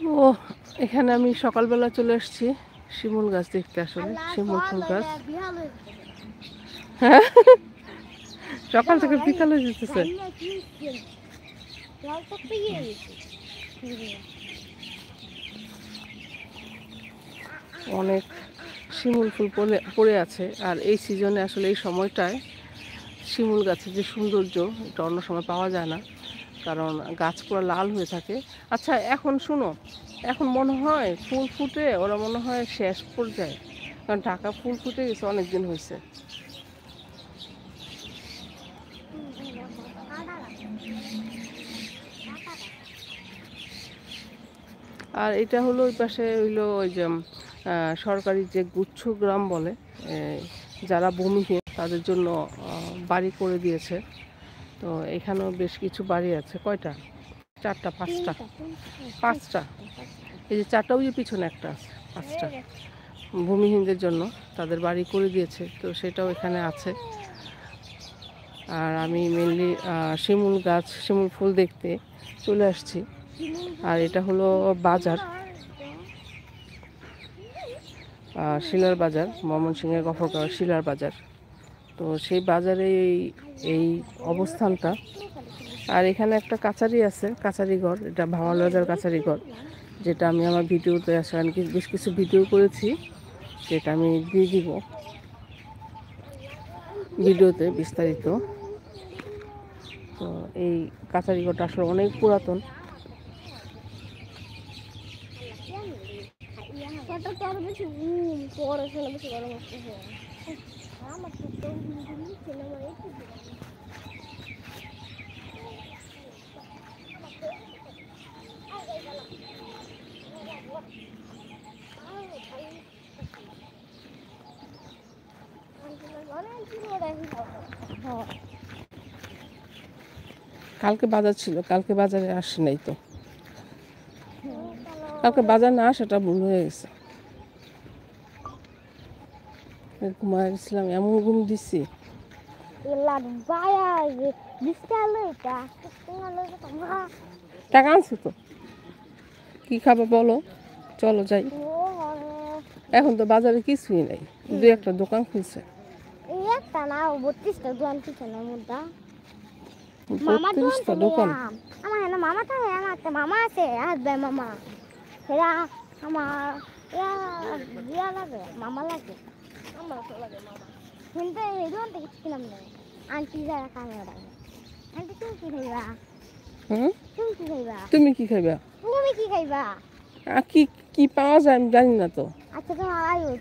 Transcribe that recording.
ও এখানে আমি সকালবেলা চলে আসছি শিমুল গাছ দেখতে, আসলে শিমুল ফুল গাছ। হ্যাঁ, সকাল থেকে বিকালে যেতেছে। অনেক শিমুল ফুল পড়ে আছে, আর এই সিজনে আসলে এই সময়টায় শিমুল গাছের যে সৌন্দর্য, এটা অন্য সময় পাওয়া যায় না, কারণ গাছ পুরো লাল হয়ে থাকে। আচ্ছা এখন শুনো, এখন মনে হয় ফুল ফুটে ওরা মনে হয় শেষ পর্যায়ে, কারণ ঢাকা ফুল ফুটে গেছে অনেক দিন হয়েছে। আর এটা হলো ওই পাশে হইলো ওই যে সরকারি যে গুচ্ছ গ্রাম বলে, যারা ভূমিহীন তাদের জন্য বাড়ি করে দিয়েছে। তো এখানেও বেশ কিছু বাড়ি আছে। কয়টা? চারটা, পাঁচটা, পাঁচটা। এই যে চারটা, ওই যে পিছনে একটা আছে, পাঁচটা ভূমিহীনদের জন্য তাদের বাড়ি করে দিয়েছে, তো সেটাও এখানে আছে। আর আমি মেনলি শিমুল গাছ, শিমুল ফুল দেখতে চলে আসছি। আর এটা হলো বাজার, শিলার বাজার, ময়মনসিংহের গফরগাঁওয়ের শিলার বাজার। তো সেই বাজারে এই অবস্থানটা। আর এখানে একটা কাছারি আছে, কাছারি ঘর, এটা ভাওয়াল বাজার কাছারি ঘর, যেটা আমি আমার ভিডিওতে আসলে আমি বেশ কিছু ভিডিও করেছি, যেটা আমি দিয়ে দিব ভিডিওতে বিস্তারিত। তো এই কাছারি ঘরটা আসলে অনেক পুরাতন। কালকে বাজার ছিল, কালকে বাজারে আসি নাই তো, কালকে বাজার না আসাটা ভুল হয়ে গেছে। ঘুমায় গেছিলাম, এমন ঘুম দিচ্ছি। টাকা আনছো তো, কি খাবে বলো, চলো যাই। এখন তো বাজারে কিছুই নাই, দু একটা দোকান খুলছে। 32টা দোকান। আমার না মামা থাকে, আমার একটা মামা আছে, আসবে মামা সেটা আমার ইয়া লাগে, মামা লাগে, আমার লাগে মামা। কিন্তু এই দোকান থেকে কিনলাম না, আন্টি যারা কামে ওরাই। আন্টি তুমি কি খাইবা? তুমি কি খাইবা? তুমি কি খাইবা? তুমি কি খাইবা? কি কি পাওয়া যায় আমি জানি না তো। আচ্ছা তোমার আয়ু